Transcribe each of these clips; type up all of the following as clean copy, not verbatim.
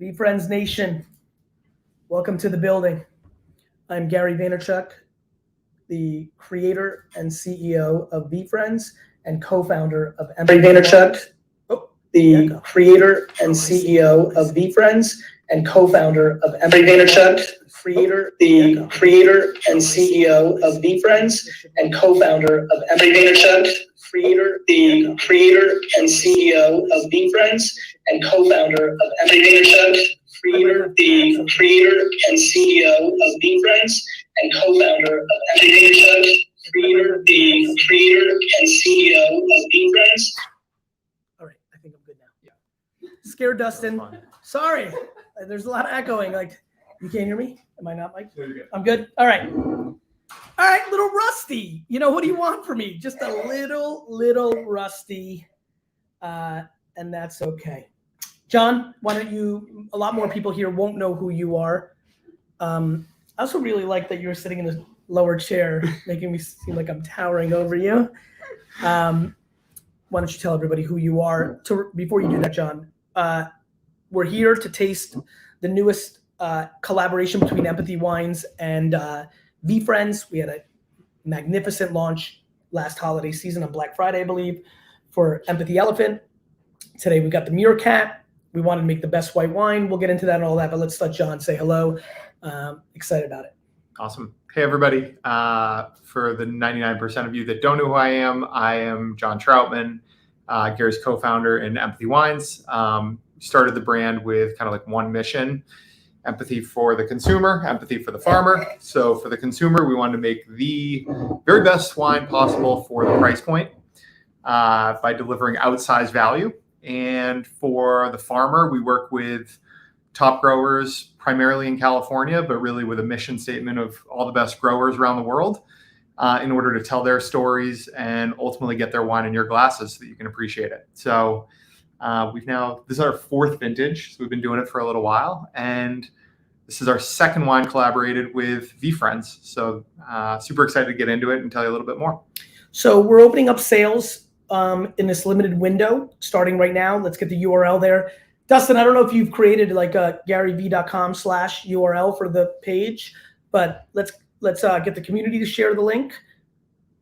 VeeFriends Nation, welcome to the building. I'm Gary Vaynerchuk, the creator and CEO of VeeFriends and co-founder of Empathy Vaynerchuk, the creator and CEO of VeeFriends and co-founder of Empathy Vaynerchuk, the creator and CEO of VeeFriends and co-founder of Empathy Vaynerchuk, the creator and CEO of VeeFriends and co-founder of Empathy Vaynerchuk, the creator and CEO of VeeFriends and co-founder of Empathy Vaynerchuk, the creator and CEO of VeeFriends. All right, I think I'm good now. Yeah. Scared Dustin. Sorry, there's a lot of echoing. Like, you can't hear me? Am I not, Mike? No, you're good. I'm good. All right. All right, little rusty. You know, what do you want from me? Just a little rusty, and that's okay. John, why don't you, a lot more people here won't know who you are. I also really like that you're sitting in a lower chair, making me seem like I'm towering over you. Why don't you tell everybody who you are? Before you do that, John, we're here to taste the newest collaboration between Empathy Wines and VeeFriends. We had a magnificent launch last holiday season on Black Friday, I believe, for Empathy Elephant. Today we got the Meerkat. We wanted to make the best white wine. We'll get into that and all that, but let's let John say hello. Excited about it. Awesome. Hey, everybody. For the 99% of you that don't know who I am John Troutman, Gary's co-founder in Empathy Wines. Started the brand with kind of like one mission: empathy for the consumer, empathy for the farmer. So for the consumer, we wanted to make the very best wine possible for the price point by delivering outsized value. And for the farmer, we work with top growers primarily in California, but really with a mission statement of all the best growers around the world in order to tell their stories and ultimately get their wine in your glasses so that you can appreciate it. So this is our fourth vintage. So we've been doing it for a little while. And this is our second wine collaborated with VeeFriends. So super excited to get into it and tell you a little bit more. So we're opening up sales in this limited window starting right now. Let's get the URL there. Dustin, I don't know if you've created like a garyvee.com/URL for the page, but let's get the community to share the link.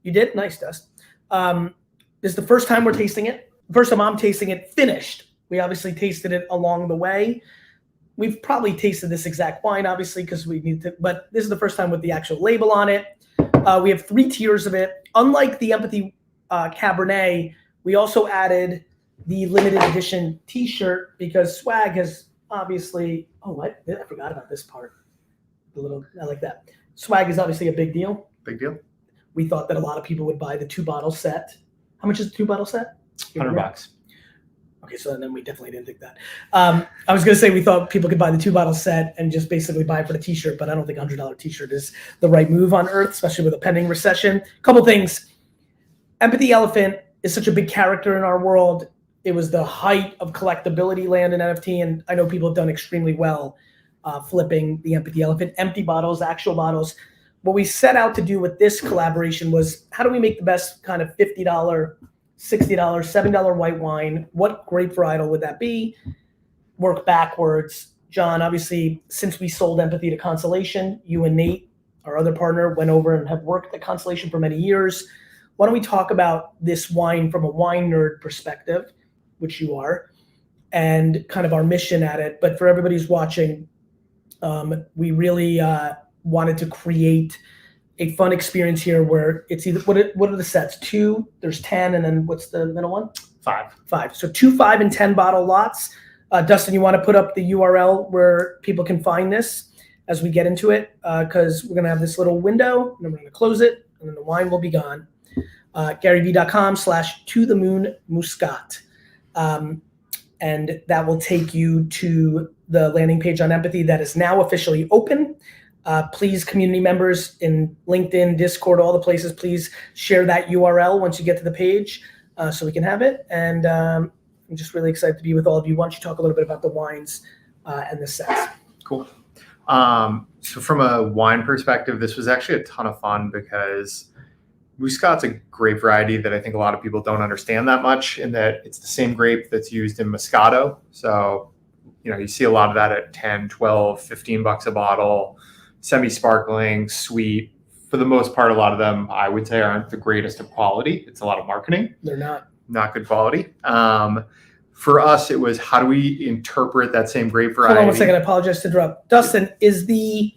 You did? Nice, Dust. This is the first time we're tasting it. First time I'm tasting it finished. We obviously tasted it along the way. We've probably tasted this exact wine, obviously, because we need to, but this is the first time with the actual label on it. We have 3 tiers of it. Unlike the Empathy Cabernet, we also added the limited edition t-shirt because swag has obviously, I forgot about this part. I like that. Swag is obviously a big deal. Big deal. We thought that a lot of people would buy the 2-bottle set. How much is the 2-bottle set? $100. Okay, so then we definitely didn't think that. I was going to say we thought people could buy the 2-bottle set and just basically buy it for the t-shirt, but I don't think a $100 t-shirt is the right move on earth, especially with a pending recession. Couple things. Empathy Elephant is such a big character in our world. It was the height of collectability land in NFT, and I know people have done extremely well flipping the Empathy Elephant, empty bottles, actual bottles. What we set out to do with this collaboration was, how do we make the best kind of $50, $60, $7 white wine? What grape varietal would that be? Work backwards. John, obviously, since we sold Empathy to Constellation, you and Nate, our other partner, went over and have worked at Constellation for many years. Why don't we talk about this wine from a wine nerd perspective, which you are, and kind of our mission at it. But for everybody who's watching, we really wanted to create a fun experience here where it's either, what are the sets? 2, there's 10, and then what's the middle one? 5. So 2, 5, and 10 bottle lots. Dustin, you want to put up the URL where people can find this as we get into it? Because we're going to have this little window, and then we're going to close it, and then the wine will be gone. GaryVee.com/to-the-moon-muscat. And that will take you to the landing page on Empathy that is now officially open. Please, community members in LinkedIn, Discord, all the places, please share that URL once you get to the page so we can have it. And I'm just really excited to be with all of you. Why don't you talk a little bit about the wines and the sets? Cool. So from a wine perspective, this was actually a ton of fun because Muscat's a grape variety that I think a lot of people don't understand that much, in that it's the same grape that's used in Moscato. So you see a lot of that at 10, 12, 15 bucks a bottle, semi-sparkling, sweet. For the most part, a lot of them, I would say, aren't the greatest of quality. It's a lot of marketing. They're not good quality. For us, it was how do we interpret that same grape variety? Hold on 1 second. I apologize to interrupt. Dustin, is the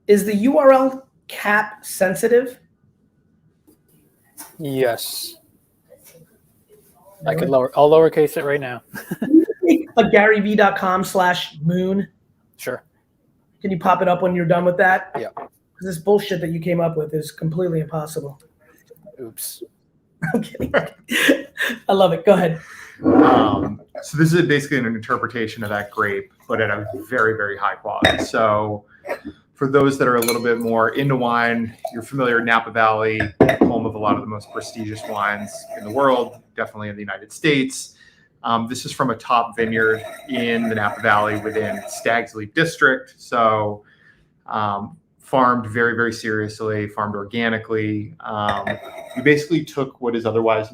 URL cap sensitive? Yes. I could I'll lowercase it right now. A GaryVee.com/moon. Sure. Can you pop it up when you're done with that? Yeah. Because this bullshit that you came up with is completely impossible. Oops. I'm kidding. I love it. Go ahead. So this is basically an interpretation of that grape, but at a very, very high quality. So for those that are a little bit more into wine, you're familiar, Napa Valley, home of a lot of the most prestigious wines in the world, definitely in the United States. This is from a top vineyard in the Napa Valley within Stag's Leap District. So farmed very, very seriously, farmed organically. We basically took what is otherwise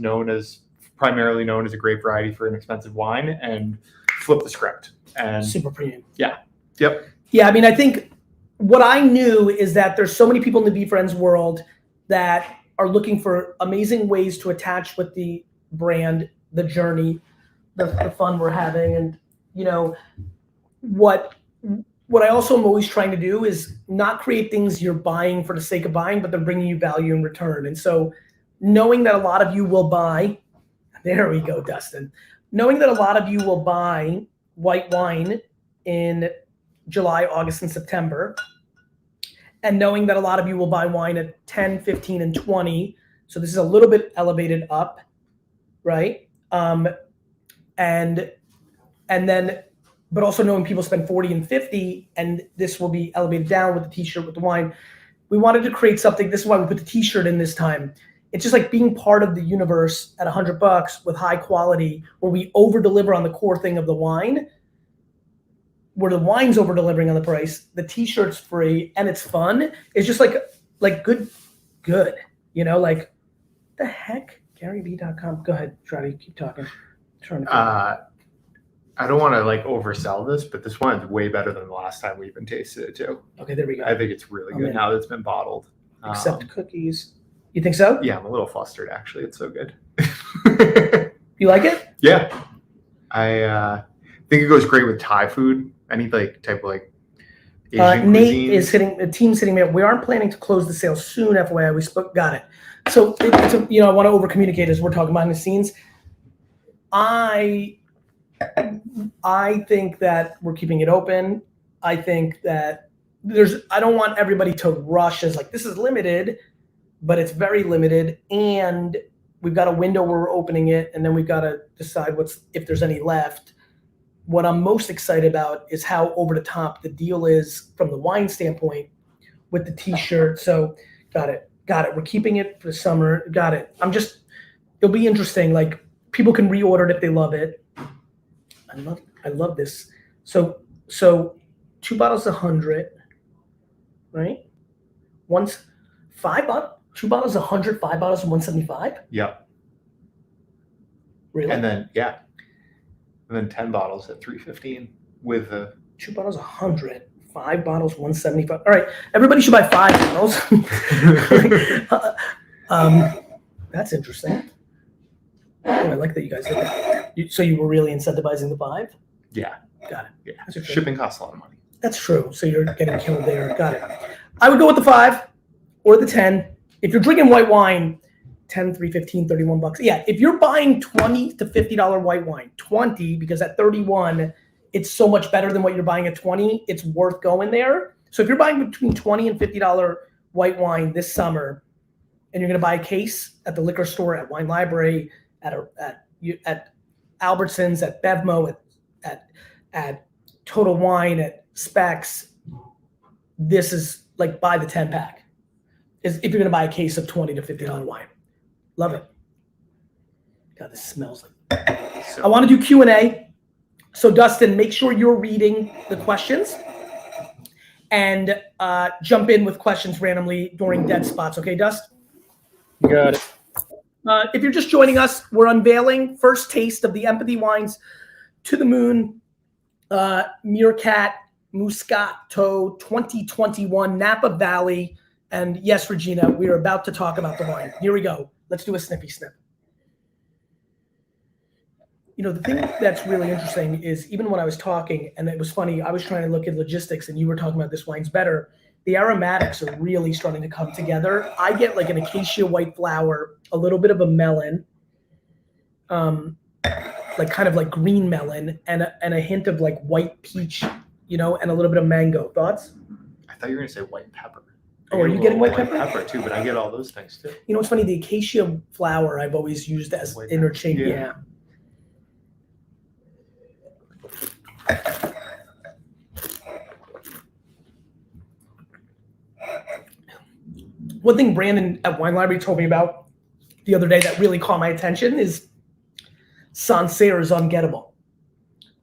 primarily known as a grape variety for inexpensive wine and flipped the script. And super premium. Yeah. Yep. Yeah. I mean, I think what I knew is that there's so many people in the VeeFriends world that are looking for amazing ways to attach with the brand, the journey, the fun we're having. And, what I also am always trying to do is not create things you're buying for the sake of buying, but they're bringing you value in return. And so knowing that a lot of you will buy, there we go, Dustin. Knowing that a lot of you will buy white wine in July, August, and September, and knowing that a lot of you will buy wine at 10, 15, and 20. So this is a little bit elevated up, right? And then, but also knowing people spend 40 and 50, and this will be elevated down with the t-shirt, with the wine. We wanted to create something. This is why we put the t-shirt in this time. It's just like being part of the universe at $100 with high quality, where we over deliver on the core thing of the wine, where the wine's over delivering on the price, the t-shirt's free, and it's fun. It's just like good, like the heck, GaryVee.com. Go ahead, try to keep talking. I don't want to oversell this, but this one is way better than the last time we even tasted it too. Okay, there we go. I think it's really good now that it's been bottled. Except cookies. You think so? Yeah, I'm a little flustered actually. It's so good. You like it? Yeah. I think it goes great with Thai food. Any type of Asian Nate cuisines. is hitting the team's hitting me up. We aren't planning to close the sale soon, FYI. We spoke. Got it. So I want to over communicate as we're talking behind the scenes. I think that we're keeping it open. I think that I don't want everybody to rush as this is limited, but it's very limited, and we've got a window where we're opening it, and then we've got to decide if there's any left. What I'm most excited about is how over the top the deal is from the wine standpoint with the t-shirt. So got it. We're keeping it for the summer. Got it. It'll be interesting. People can reorder it if they love it. I love this. So 2 bottles, 100, right? 5 bottles, 2 bottles, 100, 5 bottles, 175. Yep. Really? And then 10 bottles at $3.15 with the 2 bottles, 100, 5 bottles, 175. All right, everybody should buy 5 bottles. That's interesting. Oh, I like that you guys did that. So you were really incentivizing the 5? Yeah. Got it. Yeah. Shipping costs a lot of money. That's true. So you're getting killed there. Got it. I would go with the 5 or the 10. If you're drinking white wine, 10, 315, 31 bucks. Yeah, if you're buying $20 to $50 white wine, 20, because at 31, it's so much better than what you're buying at 20, it's worth going there. So if you're buying between $20 and $50 white wine this summer, and you're going to buy a case at the liquor store, at Wine Library, at Albertsons, at Bevmo, at Total Wine, at Specs, this is buy the 10 pack. Is if you're going to buy a case of $20 to $50 wine. Love it. God, this smells I want to do Q&A. So Dustin, make sure you're reading the questions and jump in with questions randomly during dead spots. Okay, Dust? You got it. If you're just joining us, we're unveiling first taste of the Empathy Wines To the Moon Meerkat Moscato 2021 Napa Valley. And yes, Regina, we are about to talk about the wine. Here we go. Let's do a snippy snip. You know, the thing that's really interesting is even when I was talking, and it was funny, I was trying to look at logistics and you were talking about this wine's better. The aromatics are really starting to come together. I get like an acacia white flower, a little bit of a melon, like kind of like green melon, and a hint of like white peach, you know, and a little bit of mango. Thoughts? I thought you were going to say white pepper. Oh, are you getting white pepper? White pepper too, but I get all those things too. You know what's funny? The acacia flower I've always used as interchange. Yeah. One thing Brandon at Wine Library told me about the other day that really caught my attention is Sancerre is ungettable.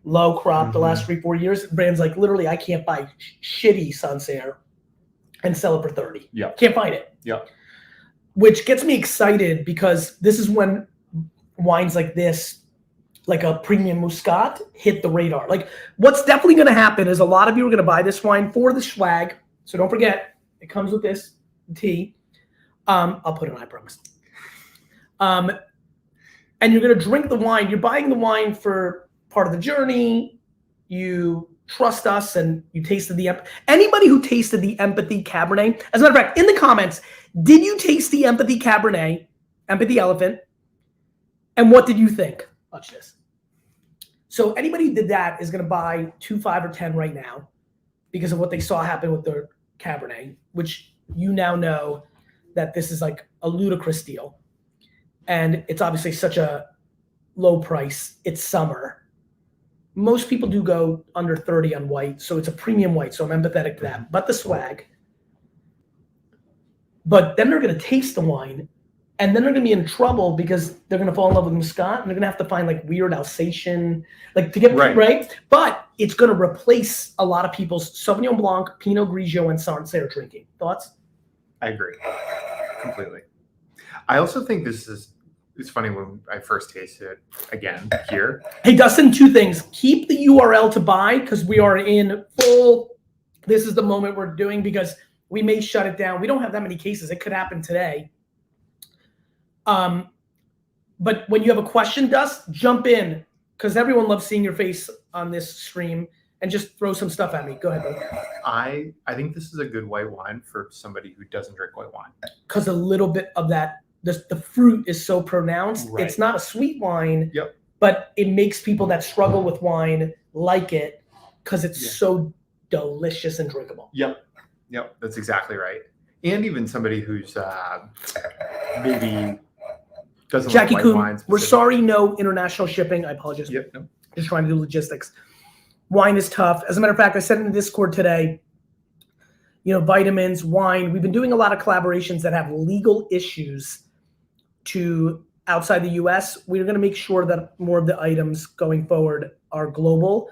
Low crop the last 3-4 years. Brandon's like, literally, I can't buy shitty Sancerre and sell it for 30. Yeah. Can't find it. Yeah. Which gets me excited because this is when wines like this, like a premium Muscat, hit the radar. Like what's definitely going to happen is a lot of you are going to buy this wine for the swag. So don't forget, it comes with this tea. I'll put it on, I promise. And you're going to drink the wine. You're buying the wine for part of the journey. You trust us and you tasted anybody who tasted the Empathy Cabernet. As a matter of fact, in the comments, did you taste the Empathy Cabernet, Empathy Elephant? And what did you think? Watch this. So anybody who did that is going to buy 2, 5, or 10 right now because of what they saw happen with their Cabernet, which you now know that this is like a ludicrous deal. And it's obviously such a low price. It's summer. Most people do go under 30 on white, so it's a premium white, so I'm empathetic to that. But the swag. But then they're going to taste the wine, and then they're going to be in trouble because they're going to fall in love with Muscat, and they're going to have to find like weird Alsatian, like to get right. But it's going to replace a lot of people's Sauvignon Blanc, Pinot Grigio, and Sancerre drinking. Thoughts? I agree completely. I also think it's funny when I first tasted it again here. Hey, Dustin, 2 things. Keep the URL to buy because we are in full. This is the moment we're doing because we may shut it down. We don't have that many cases. It could happen today. But when you have a question, Dust, jump in because everyone loves seeing your face on this stream and just throw some stuff at me. Go ahead, buddy. I think this is a good white wine for somebody who doesn't drink white wine. Because a little bit of that, the fruit is so pronounced. Right. It's not a sweet wine, but it makes people that struggle with wine like it because it's so delicious and drinkable. Yep, that's exactly right. And even somebody who's maybe doesn't Jackie like Kuhn, white wines. We're sorry, no international shipping. I apologize. Yep, no. Just trying to do logistics. Wine is tough. As a matter of fact, I said in the Discord today, you know, vitamins, wine. We've been doing a lot of collaborations that have legal issues to outside the US. We're going to make sure that more of the items going forward are global,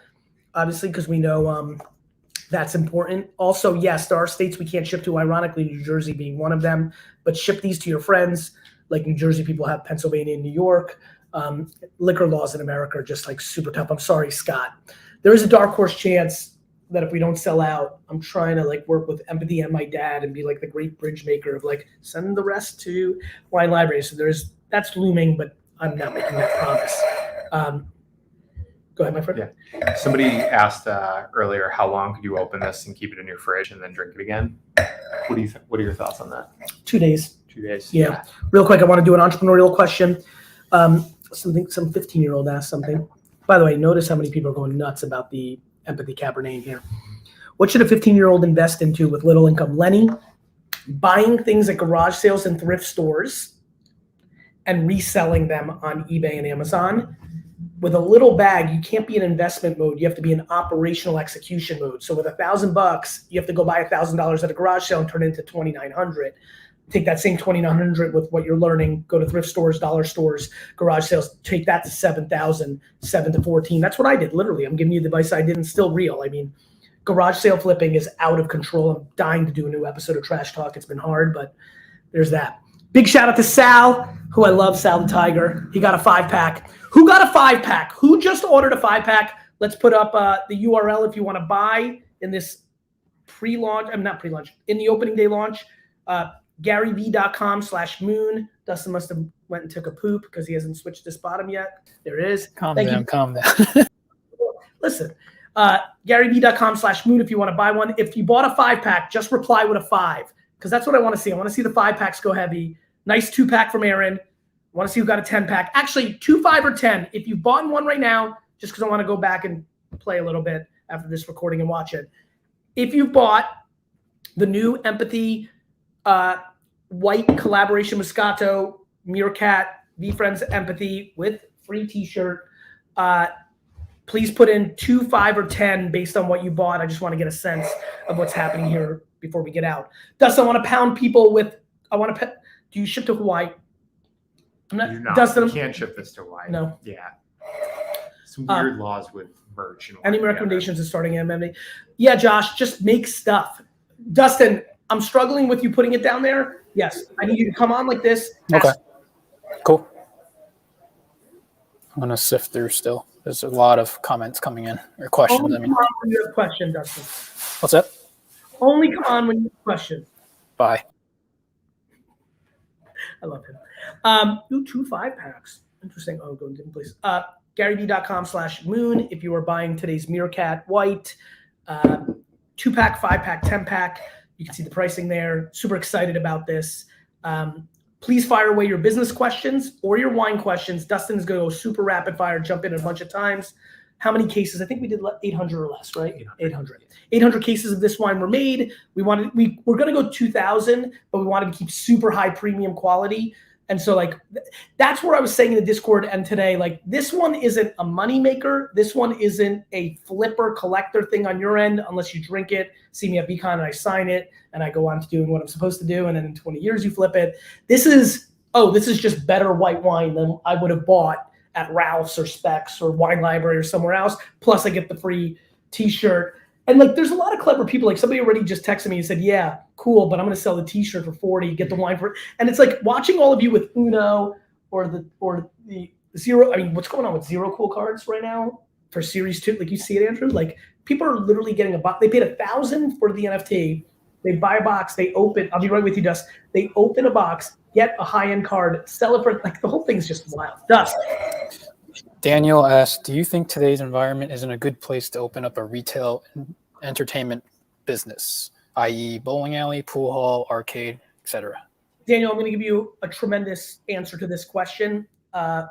obviously, because we know that's important. Also, yes, there are states we can't ship to, ironically, New Jersey being one of them, but ship these to your friends. Like New Jersey, people have Pennsylvania and New York. Liquor laws in America are just like super tough. I'm sorry, Scott. There is a dark horse chance that if we don't sell out, I'm trying to like work with Empathy and my dad and be like the great bridge maker of like send the rest to Wine Library. So that's looming, but I'm not making that promise. Go ahead, my friend. Yeah. Somebody asked earlier, how long could you open this and keep it in your fridge and then drink it again? What are your thoughts on that? 2 days. 2 days. Yeah. Real quick, I want to do an entrepreneurial question. Some 15-year-old asked something. By the way, notice how many people are going nuts about the Empathy Cabernet in here. What should a 15-year-old invest into with little income? Lenny, buying things at garage sales and thrift stores and reselling them on eBay and Amazon. With a little bag, you can't be in investment mode. You have to be in operational execution mode. So with $1,000, you have to go buy $1,000 at a garage sale and turn it into $2,900. Take that same $2,900 with what you're learning, go to thrift stores, dollar stores, garage sales, take that to $7,000, 7 to 14. That's what I did, literally. I'm giving you the advice I did and still real. I mean, garage sale flipping is out of control. I'm dying to do a new episode of Trash Talk. It's been hard, but there's that. Big shout out to Sal, who I love, Sal the Tiger. He got a 5-pack. Who got a 5-pack? Who just ordered a 5-pack? Let's put up the URL if you want to buy in this pre-launch. I'm not pre-launch, in the opening day launch. GaryVee.com/moon. Dustin must have went and took a poop because he hasn't switched this bottom yet. There it is. Calm Thank down, you. calm down. Listen, GaryVee.com/moon if you want to buy one. If you bought a 5-pack, just reply with a 5 because that's what I want to see. I want to see the 5-packs go heavy. Nice 2-pack from Aaron. I want to see who got a 10-pack. Actually, 2, 5, or 10. If you've bought one right now, just because I want to go back and play a little bit after this recording and watch it. If you've bought the new Empathy white collaboration Moscato, Meerkat, VeeFriends Empathy with free t-shirt, please put in 2, 5, or 10 based on what you bought. I just want to get a sense of what's happening here before we get out. Dustin, I want to pound people with, do you ship to Hawaii? Dustin, you can't ship this to Hawaii. No. Yeah. Some weird laws with merch. Any recommendations of starting MMA? Yeah, Josh, just make stuff. Dustin, I'm struggling with you putting it down there. Yes, I need you to come on like this. Okay, cool. I'm going to sift through still. There's a lot of comments coming in, or questions. Only come on when you have a question, Dustin. What's that? Only come on when you have a question. Bye. I love him. Do 2 5-packs. Interesting. Oh, go in different places. GaryVee.com/moon if you are buying today's Meerkat White. 2-pack, 5-pack, 10-pack. You can see the pricing there. Super excited about this. Please fire away your business questions or your wine questions. Dustin's going to go super rapid fire, jump in a bunch of times. How many cases? I think we did 800 or less, right? 800. 800 cases of this wine were made. We're going to go 2,000, but we wanted to keep super high premium quality. And so like, that's where I was saying in the Discord and today, like this one isn't a money maker. This one isn't a flipper collector thing on your end, unless you drink it, see me at VCon and I sign it and I go on to doing what I'm supposed to do. And then in 20 years you flip it. This is just better white wine than I would have bought at Ralph's or Specs or Wine Library or somewhere else. Plus I get the free t-shirt. And like, there's a lot of clever people. Like somebody already just texted me and said, yeah, cool, but I'm going to sell the t-shirt for 40, get the wine for it. And it's like watching all of you with Uno or the Zero. I mean, what's going on with Zero Cool cards right now for Series 2? Like you see it, Andrew? Like people are literally getting a box. They paid $1,000 for the NFT. They buy a box, they open, I'll be right with you, Dust. They open a box, get a high-end card, sell it for, like the whole thing's just wild. Dust. Daniel asked, do you think today's environment is in a good place to open up a retail entertainment business, i.e. bowling alley, pool hall, arcade, etc.? Daniel, I'm going to give you a tremendous answer to this question.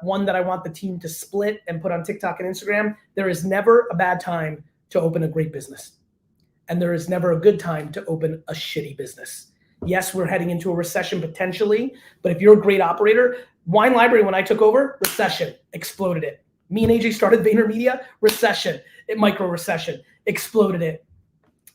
One that I want the team to split and put on TikTok and Instagram. There is never a bad time to open a great business. And there is never a good time to open a shitty business. Yes, we're heading into a recession potentially, but if you're a great operator, Wine Library, when I took over, recession, exploded it. Me and AJ started VaynerMedia, recession, micro recession, exploded it.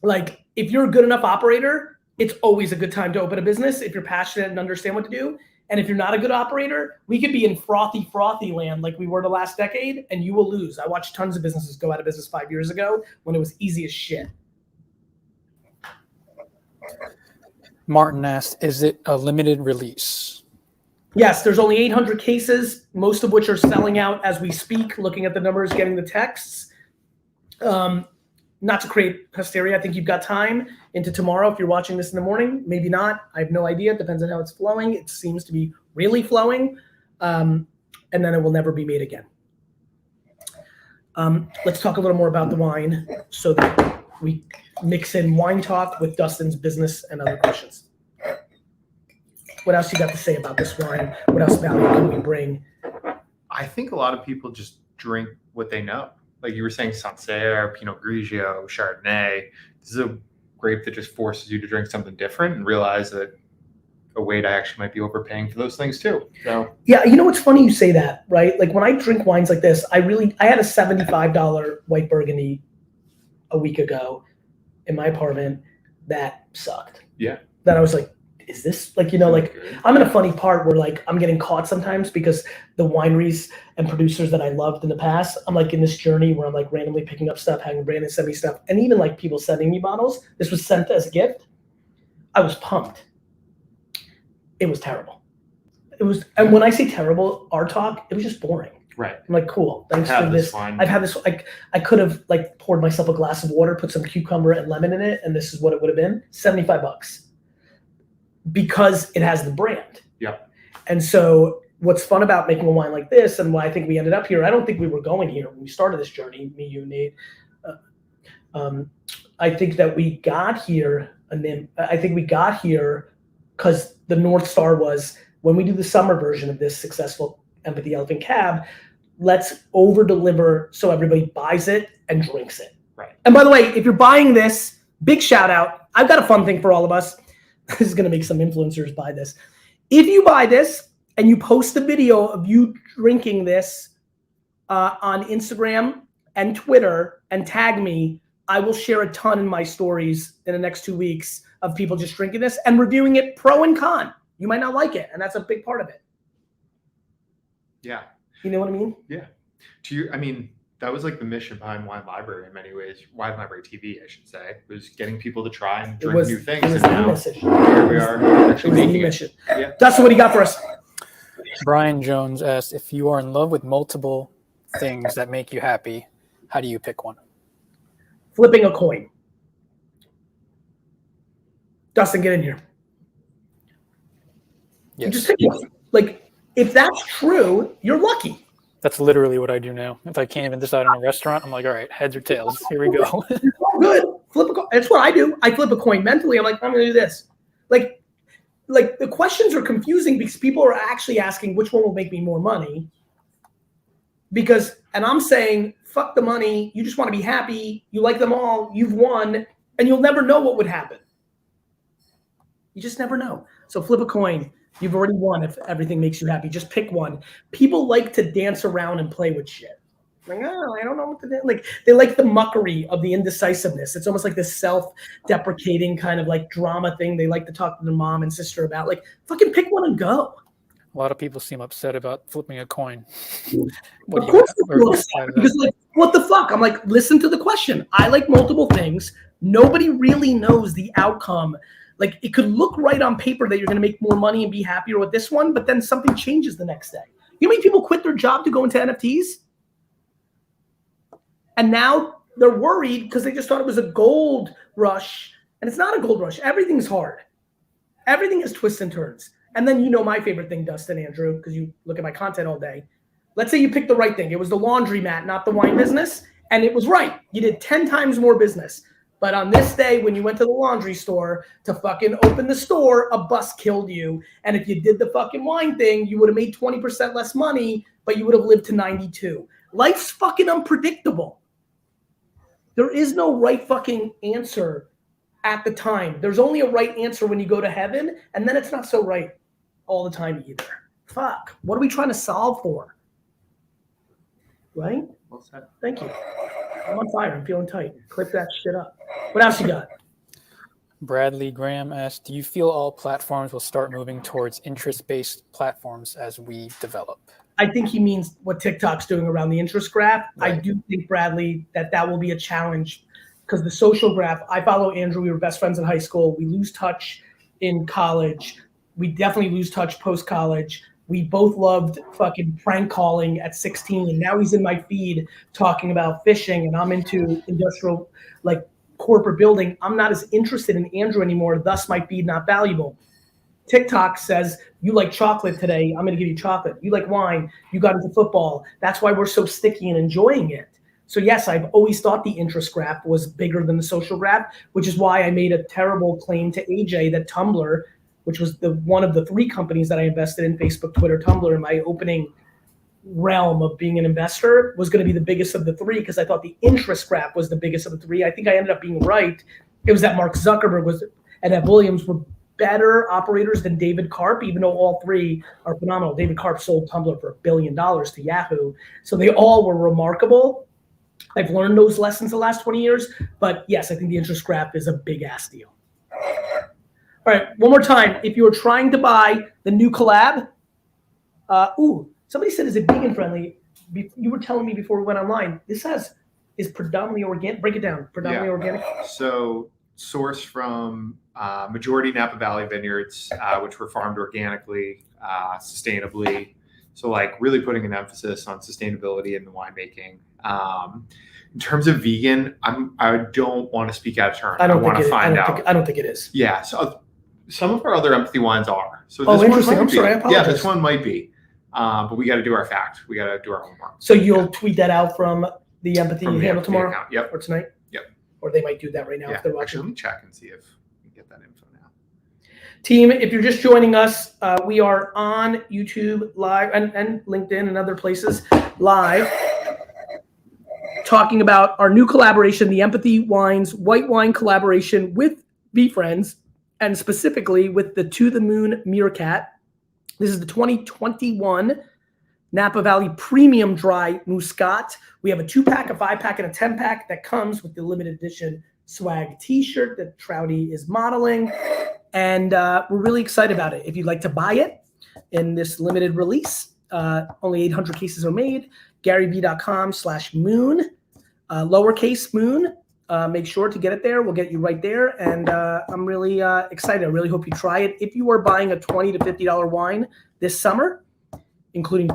Like, if you're a good enough operator, it's always a good time to open a business if you're passionate and understand what to do. And if you're not a good operator, we could be in frothy land like we were the last decade, and you will lose. I watched tons of businesses go out of business 5 years ago when it was easy as shit. Martin asked, is it a limited release? Yes, there's only 800 cases, most of which are selling out as we speak, looking at the numbers, getting the texts. Not to create hysteria, I think you've got time into tomorrow if you're watching this in the morning. Maybe not. I have no idea. It depends on how it's flowing. It seems to be really flowing. And then it will never be made again. Let's talk a little more about the wine so that we mix in wine talk with Dustin's business and other questions. What else you got to say about this wine? What else value can we bring? I think a lot of people just drink what they know. Like you were saying, Sancerre, Pinot Grigio, Chardonnay. This is a grape that just forces you to drink something different and realize that I actually might be overpaying for those things too. So yeah, you know what's funny you say that, right? Like when I drink wines like this, I had a $75 white Burgundy a week ago in my apartment that sucked. Yeah. That I was like, is this like, like I'm in a funny part where like I'm getting caught sometimes because the wineries and producers that I loved in the past, I'm like in this journey where I'm like randomly picking up stuff, having Brandon send me stuff, and even like people sending me bottles. This was sent as a gift. I was pumped. It was terrible. It was, and when I say terrible, our talk, it was just boring. Right. I'm like, cool. Thanks for this. Wine. I've had this. I could have like poured myself a glass of water, put some cucumber and lemon in it, and this is what it would have been: $75, because it has the brand. Yep. And so, what's fun about making a wine like this, and why I think we ended up here, I don't think we were going here when we started this journey. Me, you, Nate. I think that we got here, I think we got here because the North Star was, when we do the summer version of this successful Empathy Elephant Cab, let's over deliver so everybody buys it and drinks it. Right. And by the way, if you're buying this, big shout out. I've got a fun thing for all of us. This is going to make some influencers buy this. If you buy this and you post a video of you drinking this on Instagram and Twitter and tag me, I will share a ton in my stories in the next 2 weeks of people just drinking this and reviewing it pro and con. You might not like it, and that's a big part of it. Yeah. You know what I mean? Yeah. That was like the mission behind Wine Library in many ways. Wine Library TV, I should say, was getting people to try and drink new things. It was and the now mission. here we are actually making it. Mission. Yeah. Dustin, what do you got for us? Brian Jones asked, if you are in love with multiple things that make you happy, how do you pick one? Flipping a coin. Dustin, get in here. Yes. You just pick one. Like, if that's true, you're lucky. That's literally what I do now. If I can't even decide on a restaurant, I'm like, all right, heads or tails. Here we go. Good. Flip a coin. That's what I do. I flip a coin mentally. I'm like, I'm going to do this. Like the questions are confusing because people are actually asking which one will make me more money. And I'm saying, fuck the money. You just want to be happy. You like them all. You've won. And you'll never know what would happen. You just never know. So flip a coin. You've already won if everything makes you happy. Just pick one. People like to dance around and play with shit. Like, oh, I don't know what to do. Like, they like the muckery of the indecisiveness. It's almost like this self-deprecating kind of like drama thing they like to talk to their mom and sister about. Like, fucking pick one and go. A lot of people seem upset about flipping a coin. Of course, because like, what the fuck? I'm like, listen to the question. I like multiple things. Nobody really knows the outcome. Like, it could look right on paper that you're going to make more money and be happier with this one, but then something changes the next day. You know how many people quit their job to go into NFTs? And now they're worried because they just thought it was a gold rush. And it's not a gold rush. Everything's hard. Everything has twists and turns. And then you know my favorite thing, Dustin, Andrew, because you look at my content all day. Let's say you picked the right thing. It was the laundromat, not the wine business. And it was right. You did 10 times more business. But on this day, when you went to the laundry store to fucking open the store, a bus killed you. And if you did the fucking wine thing, you would have made 20% less money, but you would have lived to 92. Life's fucking unpredictable. There is no right fucking answer at the time. There's only a right answer when you go to heaven, and then it's not so right all the time either. Fuck. What are we trying to solve for? Right? Well said. Thank you. I'm on fire. I'm feeling tight. Clip that shit up. What else you got? Bradley Graham asked, do you feel all platforms will start moving towards interest-based platforms as we develop? I think he means what TikTok's doing around the interest graph. Right. I do think, Bradley, that will be a challenge because the social graph, I follow Andrew. We were best friends in high school. We lose touch in college. We definitely lose touch post-college. We both loved fucking prank calling at 16. And now he's in my feed talking about fishing and I'm into industrial, like corporate building. I'm not as interested in Andrew anymore. Thus my feed not valuable. TikTok says, you like chocolate today, I'm going to give you chocolate. You like wine, you got into football. That's why we're so sticky and enjoying it. So yes, I've always thought the interest graph was bigger than the social graph, which is why I made a terrible claim to AJ that Tumblr, which was one of the 3 companies that I invested in, Facebook, Twitter, Tumblr, in my opening realm of being an investor, was going to be the biggest of the 3 because I thought the interest graph was the biggest of the 3. I think I ended up being right. It was that Mark Zuckerberg and that Williams were better operators than David Karp, even though all 3 are phenomenal. David Karp sold Tumblr for $1 billion to Yahoo. So they all were remarkable. I've learned those lessons the last 20 years. But yes, I think the interest graph is a big ass deal. All right, one more time. If you are trying to buy the new COLLAB, somebody said, is it vegan friendly? You were telling me before we went online, this is predominantly organic. Break it down. Predominantly organic. So sourced from majority Napa Valley vineyards, which were farmed organically, sustainably. So like really putting an emphasis on sustainability in the winemaking. In terms of vegan, I don't want to speak out of turn. I want to find out. I don't think it is. Yeah. So some of our other empathy wines are. So this interesting. I'm sorry. I apologize. Yeah, this one might be. But we got to do our fact. We got to do our homework. So you'll tweet that out from the empathy handle tomorrow? Account. Yep. Or tonight? Yep. Or they might do that right now if they're watching. Actually, let me check and see if we can get that info now. Team, if you're just joining us, we are on YouTube live and LinkedIn and other places live, talking about our new collaboration, the Empathy Wines white wine collaboration with VeeFriends, and specifically with the To the Moon Meerkat. This is the 2021 Napa Valley Premium Dry Muscat. We have a 2-pack, a 5-pack, and a 10-pack that comes with the limited edition swag t-shirt that Trouty is modeling. And we're really excited about it. If you'd like to buy it in this limited release, only 800 cases are made. GaryVee.com/moon, lowercase moon. Make sure to get it there. We'll get you right there. And I'm really excited. I really hope you try it. If you are buying a $20 to $50 wine this summer, including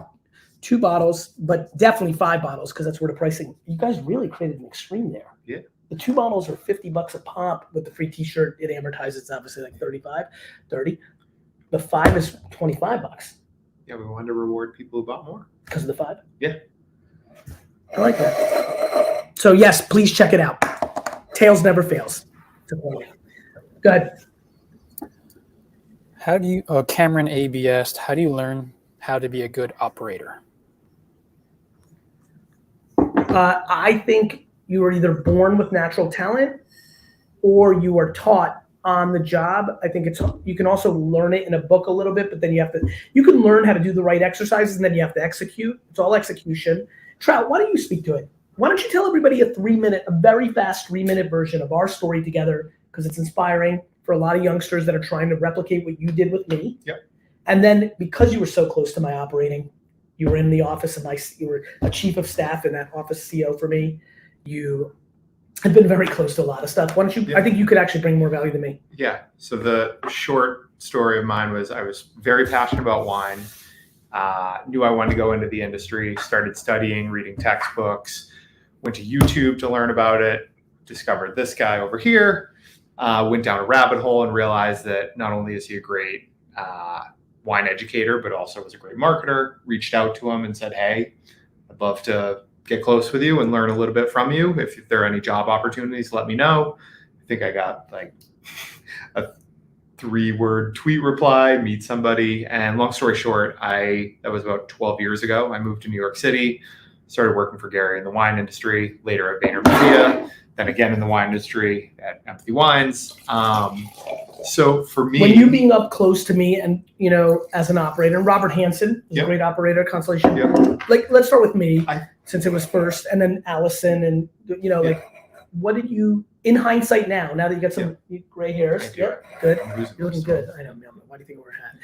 2 bottles, but definitely 5 bottles, because that's where the pricing. You guys really created an extreme there. Yeah. The 2 bottles are $50 a pop with the free t-shirt. It amortizes obviously like 30. The 5 is $25. Yeah, we wanted to reward people who bought more. Because of the 5? Yeah. I like that. So yes, please check it out. Tails never fails. Go ahead. How do you, Cameron AB asked, how do you learn how to be a good operator? I think you are either born with natural talent or you are taught on the job. I think you can also learn it in a book a little bit, but then you can learn how to do the right exercises and then you have to execute. It's all execution. Trout, why don't you speak to it? Why don't you tell everybody a very fast 3-minute version of our story together, because it's inspiring for a lot of youngsters that are trying to replicate what you did with me. Yep. And then because you were so close to my operating, you were in the office of you were a chief of staff in that office CO for me. You have been very close to a lot of stuff. Why don't you, I think you could actually bring more value than me. Yeah. So the short story of mine was I was very passionate about wine, knew I wanted to go into the industry, started studying, reading textbooks, went to YouTube to learn about it, discovered this guy over here, went down a rabbit hole and realized that not only is he a great wine educator, but also was a great marketer, reached out to him and said, hey, I'd love to get close with you and learn a little bit from you. If there are any job opportunities, let me know. I think I got like a 3-word tweet reply, meet somebody. And long story short, that was about 12 years ago. I moved to New York City, started working for Gary in the wine industry, later at VaynerMedia, then again in the wine industry at Empathy Wines. So for me, when you being up close to me and, as an operator, and Robert Hansen is a great operator at Constellation. Like, let's start with me since it was first, and then Allison, and what did you, in hindsight now that you got some gray hairs, good, you're looking good. I know, why do you think we're a hat?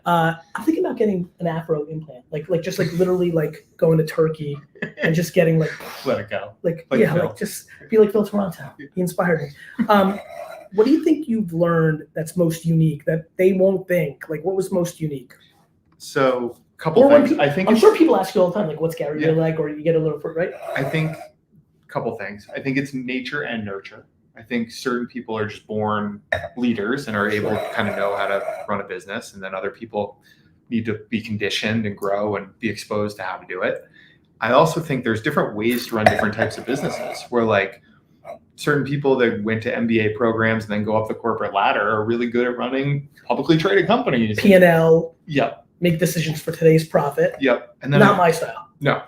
I'm thinking about getting an Afro implant, like literally going to Turkey and just getting let it go, just be like Phil Toronto. He inspired me. What do you think you've learned that's most unique that they won't think? Like, what was most unique? So, couple things. I'm sure people ask you all the time, like, what's Gary really like, or you get a little, right? I think a couple things. I think it's nature and nurture. I think certain people are just born leaders and are able to kind of know how to run a business, and then other people need to be conditioned and grow and be exposed to how to do it. I also think there's different ways to run different types of businesses, where certain people that went to MBA programs and then go up the corporate ladder are really good at running publicly traded companies. P&L. Yep. Make decisions for today's profit. Yep. And then not my style. No.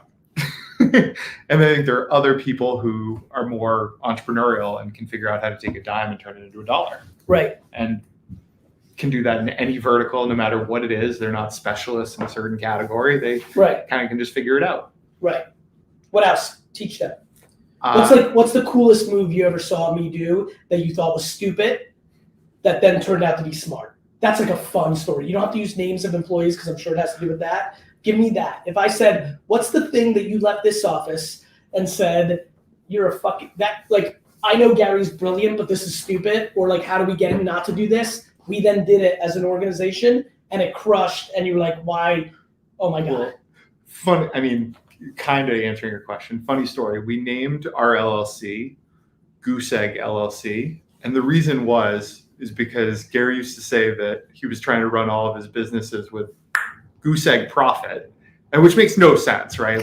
And I think there are other people who are more entrepreneurial and can figure out how to take a dime and turn it into a dollar. Right. And can do that in any vertical, no matter what it is. They're not specialists in a certain category. They kind of can just figure it out. Right. What else? Teach them. What's the coolest move you ever saw me do that you thought was stupid that then turned out to be smart? That's like a fun story. You don't have to use names of employees because I'm sure it has to do with that. Give me that. If I said, what's the thing that you left this office and said, you're a fucking, I know Gary's brilliant, but this is stupid, or how do we get him not to do this? We then did it as an organization. and it crushed, and you were like, why? Oh my God. Well, funny. I mean, kind of answering your question. Funny story. We named our LLC Goose Egg LLC, and the reason is because Gary used to say that he was trying to run all of his businesses with goose egg profit, and which makes no sense, right?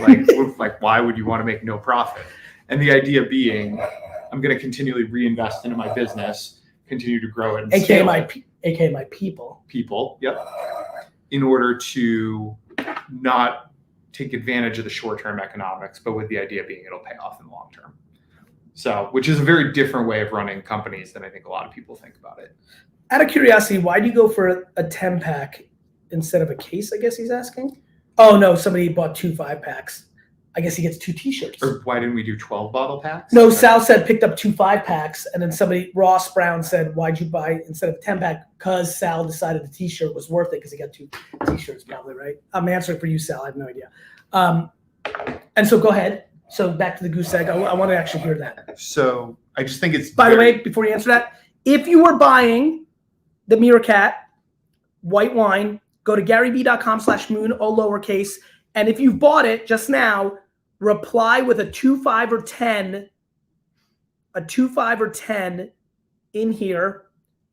Like why would you want to make no profit? And the idea being, I'm going to continually reinvest into my business, continue to grow it, and AKA scale my people. People, yep, in order to not take advantage of the short-term economics, but with the idea being it'll pay off in the long term. So, which is a very different way of running companies than I think a lot of people think about it. Out of curiosity, why do you go for a 10-pack instead of a case, I guess he's asking? Oh, no, somebody bought 2 5-packs. I guess he gets 2 T-shirts. Or why didn't we do 12 bottle packs? No, Sal said picked up 2 5-packs, and then Ross Brown said, why'd you buy instead of a 10-pack? Because Sal decided the T-shirt was worth it because he got 2 T-shirts probably, right? I'm answering for you, Sal. I have no idea. And so go ahead. So back to the goose egg. I want to actually hear that. So I just think it's... By the way, before you answer that, if you were buying the Meerkat white wine, go to GaryVee.com/moon, all lowercase. And if you've bought it just now, reply with a 2, 5, or 10. A 2, 5, or 10 in here.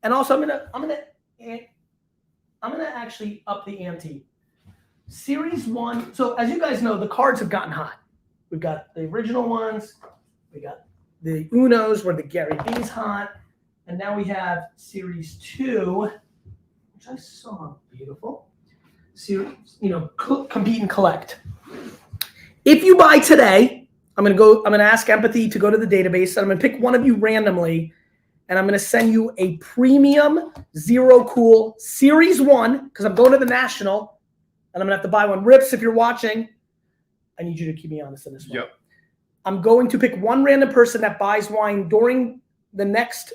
And also I'm gonna actually up the ante. Series 1. So as you guys know, the cards have gotten hot. We've got the original ones. We got the Unos where the Gary V's hot. And now we have Series 2, which I saw beautiful. Series, compete and collect. If you buy today, I'm gonna ask Empathy to go to the database, and I'm gonna pick one of you randomly, and I'm gonna send you a premium Zero Cool Series 1, because I'm going to the National, and I'm gonna have to buy one. Rips, if you're watching, I need you to keep me honest in this one. Yep. I'm going to pick one random person that buys wine during the next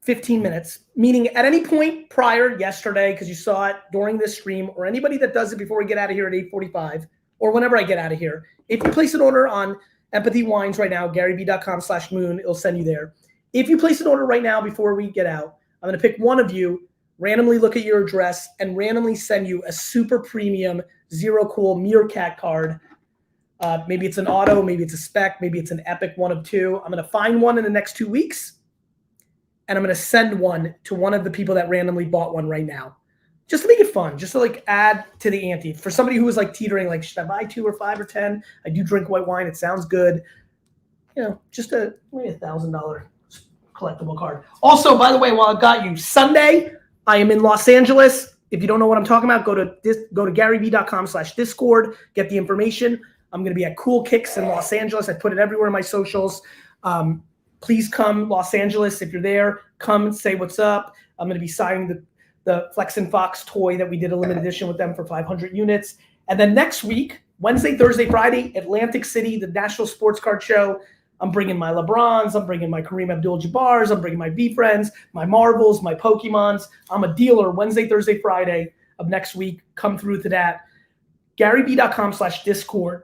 15 minutes, meaning at any point prior, yesterday, because you saw it during this stream, or anybody that does it before we get out of here at 8:45, or whenever I get out of here. If you place an order on Empathy Wines right now, GaryVee.com/moon, it'll send you there. If you place an order right now before we get out, I'm going to pick one of you, randomly look at your address, and randomly send you a super premium Zero Cool Meerkat card. Maybe it's an auto, maybe it's a spec, maybe it's an epic, one of 2. I'm going to find one in the next 2 weeks, and I'm going to send one to one of the people that randomly bought one right now, just to make it fun, just to add to the ante. For somebody who was teetering, should I buy 2 or 5 or 10? I do drink white wine. It sounds good. Just maybe $1,000 collectible card. Also, by the way, while I've got you, Sunday, I am in Los Angeles. If you don't know what I'm talking about, go to GaryVee.com/Discord, get the information. I'm going to be at Cool Kicks in Los Angeles. I put it everywhere in my socials. Please come, Los Angeles. If you're there, come and say what's up. I'm going to be signing the Flex and Fox toy that we did a limited edition with them for 500 units. And then next week, Wednesday, Thursday, Friday, Atlantic City, the National Sports Card Show. I'm bringing my LeBrons. I'm bringing my Kareem Abdul-Jabbars. I'm bringing my VeeFriends, my Marvels, my Pokemons. I'm a dealer Wednesday, Thursday, Friday of next week. Come through to that. GaryVee.com/Discord.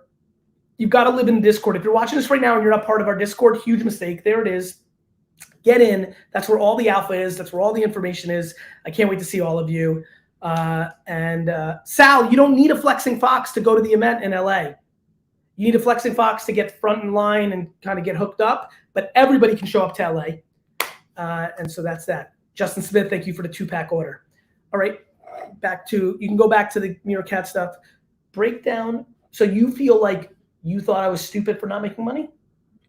You've got to live in Discord. If you're watching this right now and you're not part of our Discord, huge mistake. There it is. Get in. That's where all the alpha is. That's where all the information is. I can't wait to see all of you. Sal, you don't need a Flexing Fox to go to the event in LA. You need a Flexing Fox to get front in line and kind of get hooked up, but everybody can show up to LA. And so that's that. Justin Smith, thank you for the 2-pack order. All right, you can go back to the Meerkat stuff. Breakdown. So you feel like you thought I was stupid for not making money?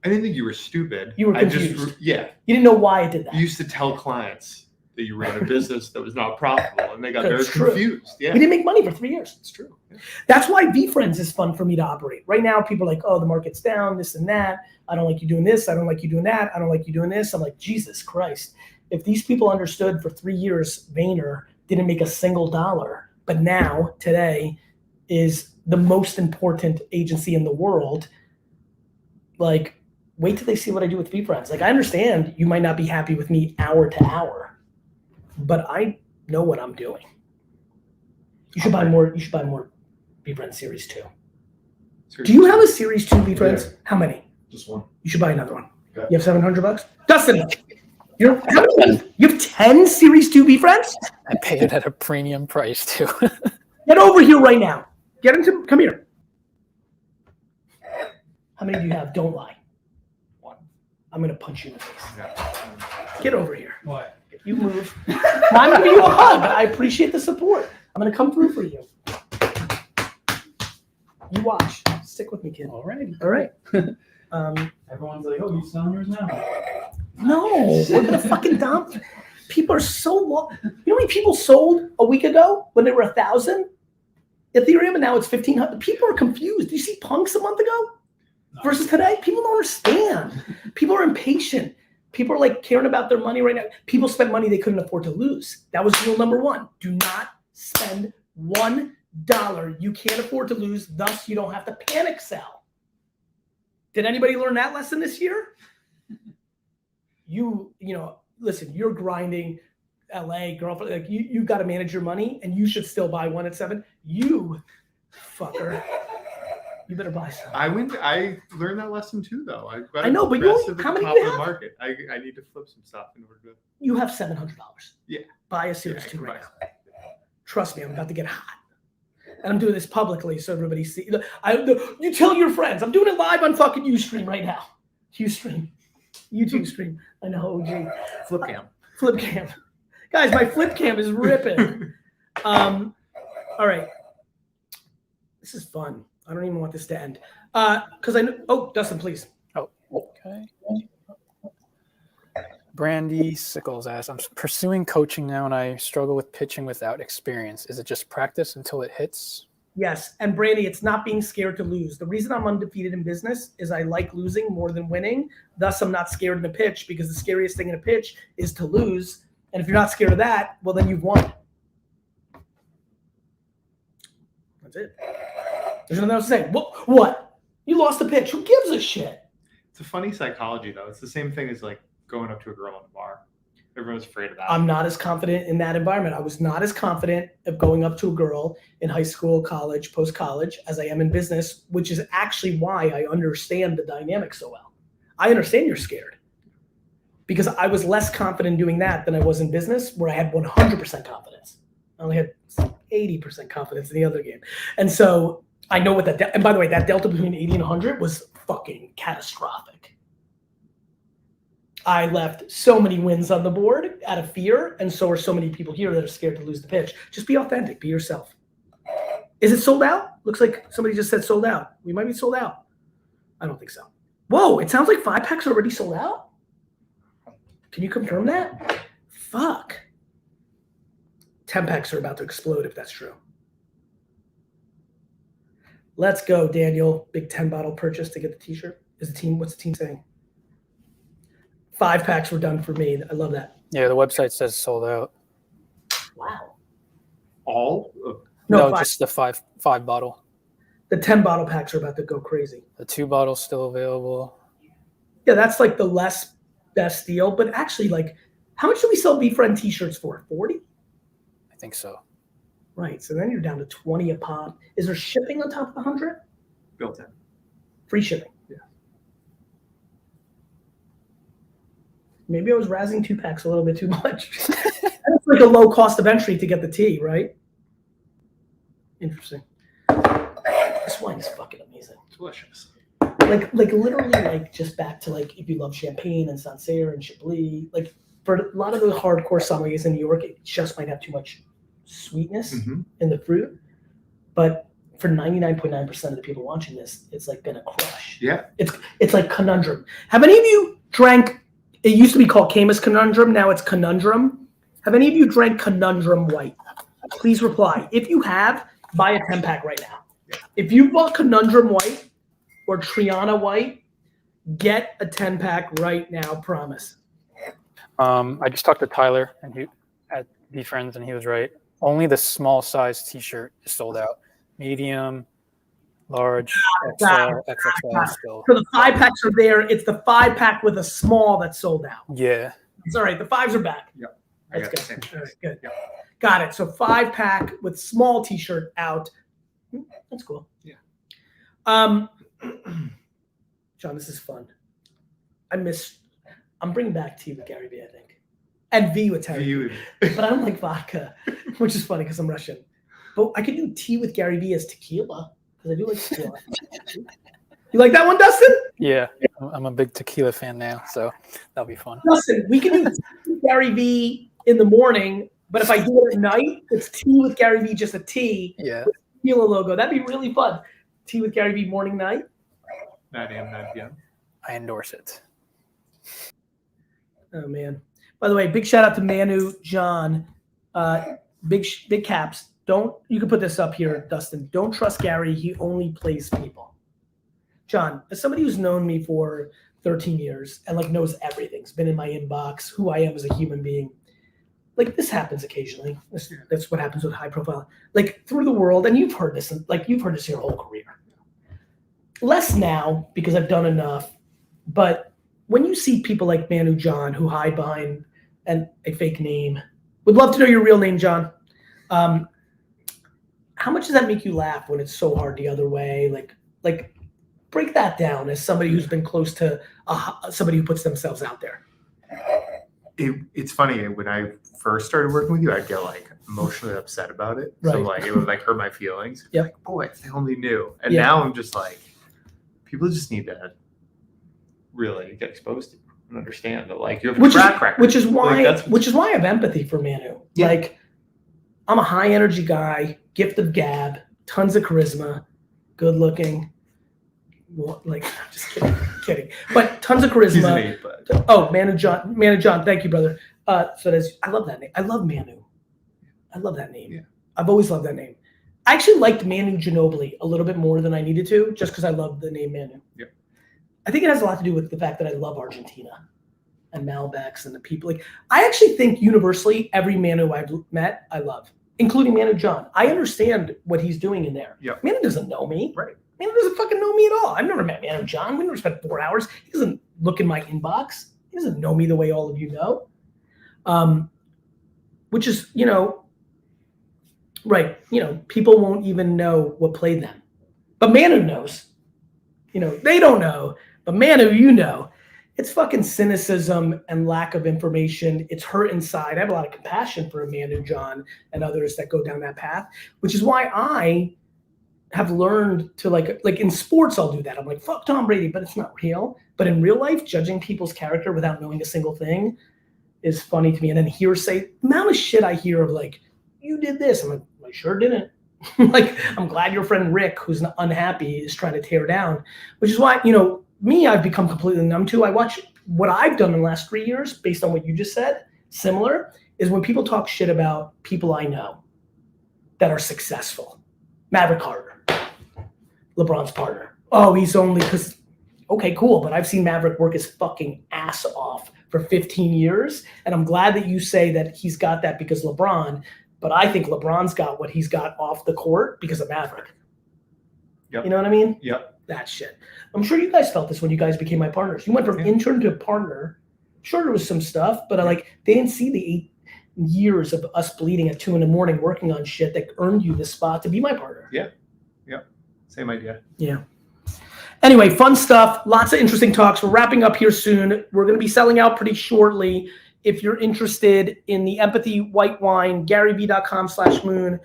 I didn't think you were stupid. You were confused. Yeah. You didn't know why I did that. You used to tell clients that you ran a business that was not profitable, and they got very That's true. confused. Yeah. We didn't make money for 3 years. It's true. Yeah. That's why VeeFriends is fun for me to operate. Right now, people are like, oh, the market's down, this and that. I don't like you doing this. I don't like you doing that. I don't like you doing this. I'm like, Jesus Christ. If these people understood for 3 years, Vayner didn't make a single dollar, but now, today, is the most important agency in the world, wait till they see what I do with VeeFriends. I understand you might not be happy with me hour to hour, but I know what I'm doing. You should buy more. You should buy more VeeFriends Series 2. Do you have a Series 2 VeeFriends? Yeah. How many? Just one. You should buy another one. Okay. You have $700? Dustin, You have 10 Series 2 VeeFriends? I paid it at a premium price too. Get over here right now. Come here. How many do you have? Don't lie. 1. I'm going to punch you in the face. Yeah. Get over here. What? You move. I'm giving you a hug. I appreciate the support. I'm going to come through for you. You watch. Stick with me, kid. All right. All right. Everyone's like, oh, you selling yours now? No, we're going to fucking dump. People are so low. You know how many people sold a week ago when they were 1,000 Ethereum and now it's 1,500? People are confused. Do you see punks a month ago versus today? People don't understand. People are impatient. People are like caring about their money right now. People spent money they couldn't afford to lose. That was rule number 1. Do not spend $1 you can't afford to lose. Thus, you don't have to panic sell. Did anybody learn that lesson this year? You know, listen, you're grinding LA, girlfriend, like you got to manage your money and you should still buy one at 7. You fucker. You better buy some. I learned that lesson too, though. I know, but how many do you have? Market. I need to flip some stuff in order to. You have $700. Yeah. Buy a Series 2 right now. Trust me, I'm about to get hot. And I'm doing this publicly so everybody sees. You tell your friends. I'm doing it live on fucking Ustream right now. Ustream. YouTube stream. I know, OG. Flip cam. Flip cam. Guys, my flip cam is ripping. All right. This is fun. I don't even want this to end. Because I know. Oh, Dustin, please. Oh, okay. Brandy Sickles asks, I'm pursuing coaching now and I struggle with pitching without experience. Is it just practice until it hits? Yes. And Brandy, it's not being scared to lose. The reason I'm undefeated in business is I like losing more than winning. Thus, I'm not scared in a pitch because the scariest thing in a pitch is to lose. And if you're not scared of that, well, then you've won. That's it. There's nothing else to say. What? You lost the pitch. Who gives a shit? It's a funny psychology, though. It's the same thing as like going up to a girl in the bar. Everyone's afraid of that. I'm not as confident in that environment. I was not as confident of going up to a girl in high school, college, post-college as I am in business, which is actually why I understand the dynamic so well. I understand you're scared because I was less confident doing that than I was in business where I had 100% confidence. I only had 80% confidence in the other game. And so I know what that, and by the way, that delta between 80 and 100 was fucking catastrophic. I left so many wins on the board out of fear, and so are so many people here that are scared to lose the pitch. Just be authentic. Be yourself. Is it sold out? Looks like somebody just said sold out. We might be sold out. I don't think so. Whoa, it sounds like 5-packs are already sold out. Can you confirm that? Fuck. 10-packs are about to explode if that's true. Let's go, Daniel. Big 10-bottle purchase to get the t-shirt. What's the team saying? 5-packs were done for me. I love that. Yeah, the website says sold out. Wow. All? No, 5. just the five bottle. The 10-bottle packs are about to go crazy. The 2 bottles still available. Yeah, that's like the best deal. But actually, like, how much do we sell VeeFriend t-shirts for? 40? I think so. Right. So then you're down to 20 a pop. Is there shipping on top of the 100? Built in. Free shipping. Yeah. Maybe I was razzing 2-packs a little bit too much. That's like a low cost of entry to get the tea, right? Interesting. This wine is fucking amazing. Delicious. Like literally, like just back to like if you love champagne and Sancerre and Chablis, like for a lot of the hardcore sommeliers in New York, it just might have too much sweetness in the fruit. But for 99.9% of the people watching this, it's like been a crush. Yeah. It's like conundrum. Have any of you drank? It used to be called Camus Conundrum. Now it's Conundrum. Have any of you drank Conundrum White? Please reply. If you have, buy a 10-pack right now. Yeah. If you bought Conundrum White or Triana White, get a 10-pack right now. Promise. I just talked to Tyler and at VeeFriends, and he was right. Only the small size T-shirt is sold out. Medium, large, XL, XXL still. So the 5-packs are there. It's the 5-pack with a small that's sold out. Yeah. It's all right. The 5s are back. Yeah. That's good. All right, good. Yeah. Got it. So 5-pack with small T-shirt out. That's cool. Yeah. John, this is fun. I miss I'm bringing back tea with Gary Vee, I think. And V with Terry. You, But I don't like vodka, which is funny because I'm Russian. But I could do tea with Gary Vee as tequila because I do like tequila. You like that one, Dustin? Yeah, I'm a big tequila fan now, so that'll be fun. Dustin, we can do tea with Gary Vee in the morning, but if I do it at night, it's tea with Gary Vee, just a T. Yeah. With the tequila logo. That'd be really fun. Tea with Gary Vee morning, night. 9 a.m., 9 p.m. I endorse it. Oh man! By the way, big shout out to Manu John. Big caps. You can put this up here, Dustin. Don't trust Gary. He only plays people. John, as somebody who's known me for 13 years and like knows everything, has been in my inbox, who I am as a human being. Like this happens occasionally. That's what happens with high profile. Like through the world, and you've heard this your whole career. Less now because I've done enough, but when you see people like Manu John who hide behind a fake name, would love to know your real name, John. How much does that make you laugh when it's so hard the other way? Like break that down as somebody who's been close to somebody who puts themselves out there. It's funny, when I first started working with you, I'd get like emotionally upset about it. So Right. like it would like hurt my feelings. Yep. Like, boy, if they only knew. And Yeah. now I'm just like, people just need to really get exposed to and understand that like you have a track record. Which is why Like, I have empathy for Manu. Yeah. Like I'm a high energy guy, gift of gab, tons of charisma, good looking. Like I'm just kidding. But tons of charisma. He's an 8, but Oh, Manu John, thank you, brother. I love that name. I love Manu. I love that name. Yeah. I've always loved that name. I actually liked Manu Ginobili a little bit more than I needed to, just because I love the name Manu. Yeah. I think it has a lot to do with the fact that I love Argentina and Malbecs and the people. Like, I actually think universally every Manu I've met, I love, including Manu John. I understand what he's doing in there. Yep. Manu doesn't know me. Right. Manu doesn't fucking know me at all. I've never met Manu John. We never spent 4 hours. He doesn't look in my inbox. He doesn't know me the way all of you know. Which is, right. People won't even know what played them. But Manu knows. They don't know. But Manu, it's fucking cynicism and lack of information. It's hurt inside. I have a lot of compassion for Manu John and others that go down that path, which is why I have learned to like in sports, I'll do that. I'm like, fuck Tom Brady, but it's not real. But in real life, judging people's character without knowing a single thing is funny to me. And then hearsay, the amount of shit I hear of like, you did this. I'm like, I sure didn't. Like, I'm glad your friend Rick, who's unhappy, is trying to tear down, which is why, me, I've become completely numb to. I watch what I've done in the last 3 years based on what you just said. Similar is when people talk shit about people I know that are successful. Maverick Carter, LeBron's partner. Oh, he's only because, okay, cool. But I've seen Maverick work his fucking ass off for 15 years. And I'm glad that you say that he's got that because LeBron, but I think LeBron's got what he's got off the court because of Maverick. Yep. You know what I mean? Yep. That shit. I'm sure you guys felt this when you guys became my partners. You went from intern to partner. Sure, there was some stuff, but they didn't see the 8 years of us bleeding at 2 a.m. working on shit that earned you the spot to be my partner. Yeah. Same idea. Yeah. Anyway, fun stuff. Lots of interesting talks. We're wrapping up here soon. We're going to be selling out pretty shortly. If you're interested in the Empathy White Wine, GaryVee.com/moon.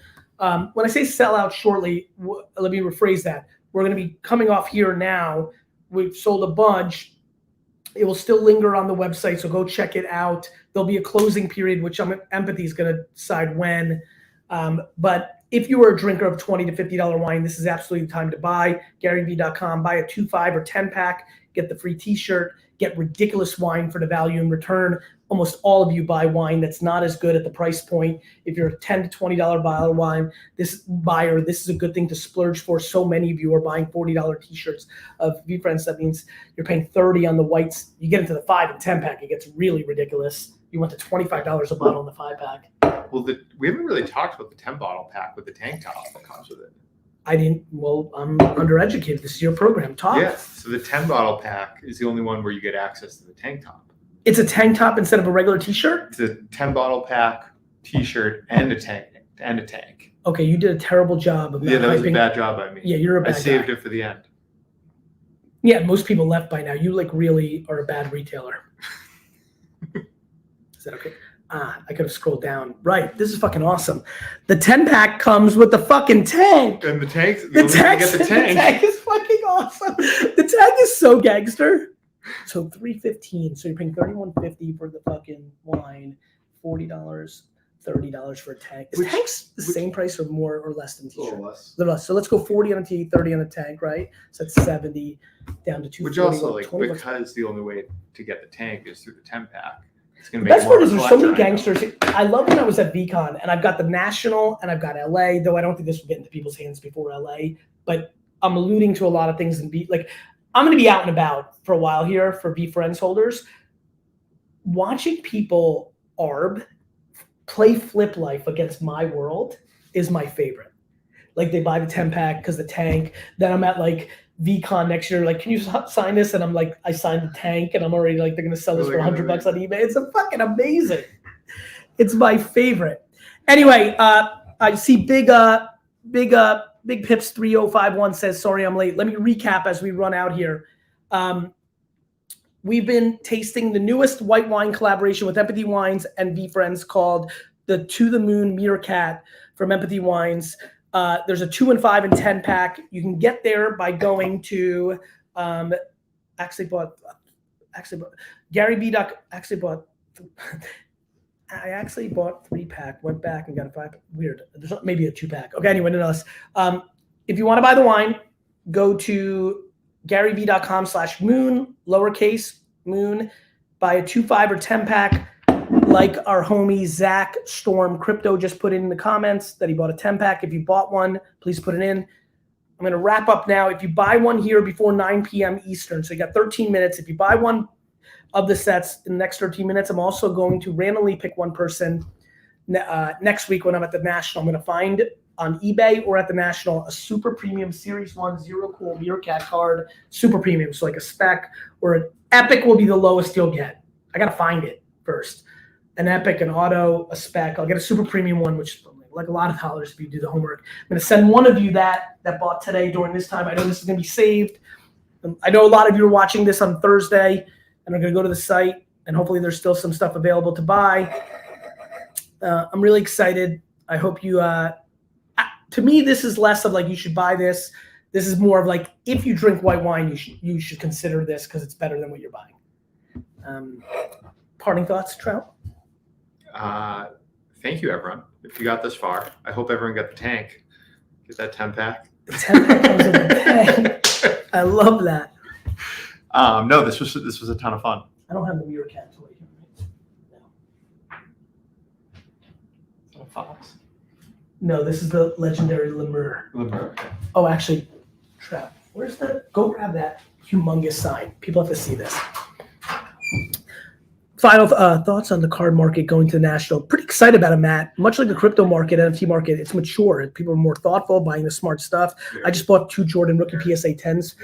When I say sell out shortly, let me rephrase that. We're going to be coming off here now. We've sold a bunch. It will still linger on the website, so go check it out. There'll be a closing period, which Empathy is going to decide when. But if you are a drinker of $20 to $50 wine, this is absolutely the time to buy. GaryVee.com. Buy a 2, 5, or 10 pack. Get the free T-shirt. Get ridiculous wine for the value in return. Almost all of you buy wine that's not as good at the price point. If you're a $10 to $20 bottle of wine, this is a good thing to splurge for. So many of you are buying $40 T-shirts of VeeFriends. That means you're paying $30 on the whites. You get into the 5 and 10 pack, it gets really ridiculous. You went to $25 a bottle in the 5 pack. Well, we haven't really talked about the 10 bottle pack with the tank top that comes with it. I didn't. Well, I'm undereducated. This is your program. Talk. Yes. So the 10 bottle pack is the only one where you get access to the tank top. It's a tank top instead of a regular T-shirt? It's a 10 bottle pack, T-shirt, and a tank. Okay, you did a terrible job of not That was a hyping. bad job by me. Yeah, you're a bad I saved guy. it for the end. Yeah, most people left by now. You really are a bad retailer. Is that okay? I could have scrolled down. Right. This is fucking awesome. The 10-pack comes with the fucking tank. And the tanks. The tank is fucking awesome. The tank is so gangster. So $3.15. So you're paying $31.50 for the fucking wine, $40, $30 for a tank. Is tanks the same price or more or less than t-shirt? A little less. A little less. So let's go 40 on a tee, 30 on a tank, right? So that's 70 down to 240. Which also, like, 20 because the only way to get the tank is through the 10-pack. It's gonna The make best more part is of a there's so many collection item. gangsters. I love when I was at VCon and I've got the National and I've got LA, though I don't think this will get into people's hands before LA, but I'm alluding to a lot of things and I'm going to be out and about for a while here for VeeFriends holders. Watching people play flip life against my world is my favorite. Like they buy the 10-pack because the tank, then I'm at like VCon next year, like, can you sign this? And I'm like, I signed the tank and I'm already like, they're going to sell this for $100 on eBay. It's a fucking amazing. It's my favorite. Anyway, I see Big Pips 3051 says, sorry, I'm late. Let me recap as we run out here. We've been tasting the newest white wine collaboration with Empathy Wines and VeeFriends called the To the Moon Meerkat from Empathy Wines. There's a 2 and 5 and 10-pack. You can get there by going to Gary B. I actually bought 3-pack, went back and got a 5. Weird. There's maybe a 2-pack. Okay, anyway, nonetheless. If you want to buy the wine, go to garyvee.com/moon, lowercase moon, buy a 2, 5, or 10-pack. Like our homie Zach Storm Crypto just put in the comments that he bought a 10-pack. If you bought one, please put it in. I'm going to wrap up now. If you buy one here before 9 p.m. Eastern, so you got 13 minutes. If you buy one of the sets in the next 13 minutes, I'm also going to randomly pick one person next week when I'm at the National. I'm going to find on eBay or at the National a super premium Series 1 Zero Cool Meerkat card, super premium. So like a spec or an epic will be the lowest you'll get. I got to find it first. An epic, an auto, a spec. I'll get a super premium one, which is like a lot of dollars if you do the homework. I'm going to send one of you that bought today during this time. I know this is going to be saved. I know a lot of you are watching this on Thursday and are going to go to the site and hopefully there's still some stuff available to buy. I'm really excited. I hope you, to me, this is less of like, you should buy this. This is more of like, if you drink white wine, you should consider this because it's better than what you're buying. Parting thoughts, Trout? Thank you, everyone. If you got this far, I hope everyone got the tank. Get that 10-pack. The 10-pack comes in the tank. I love that. No, this was a ton of fun. I don't have the Meerkat toy here. No. Fox. No, this is the legendary Lemur. Oh, actually, Trout. Where's the? Go grab that humongous sign. People have to see this. Final thoughts on the card market going to the National. Pretty excited about it, Matt. Much like the crypto market, NFT market, it's mature. People are more thoughtful, buying the smart stuff. Yeah. I just bought 2 Jordan rookie PSA 10s.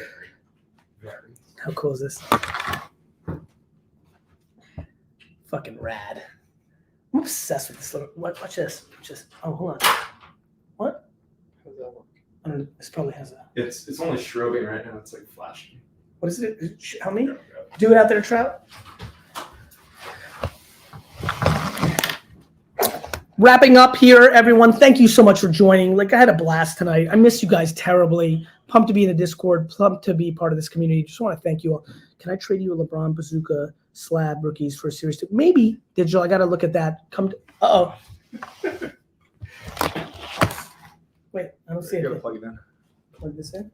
How cool is this? Fucking rad. I'm obsessed with this little. Watch this. Oh, hold on. What? How does that work? I don't know. This probably has a. It's only strobing right now. It's like flashing. What is it? Help me. Do it out there, Trout. Wrapping up here, everyone. Thank you so much for joining. Like, I had a blast tonight. I miss you guys terribly. Pumped to be in the Discord. Pumped to be part of this community. Just want to thank you all. Can I trade you a LeBron Bazooka slab rookies for a Series 2? Maybe digital. I got to look at that. Uh-oh. Wait, I don't see it. You gotta plug it in. Plug this in.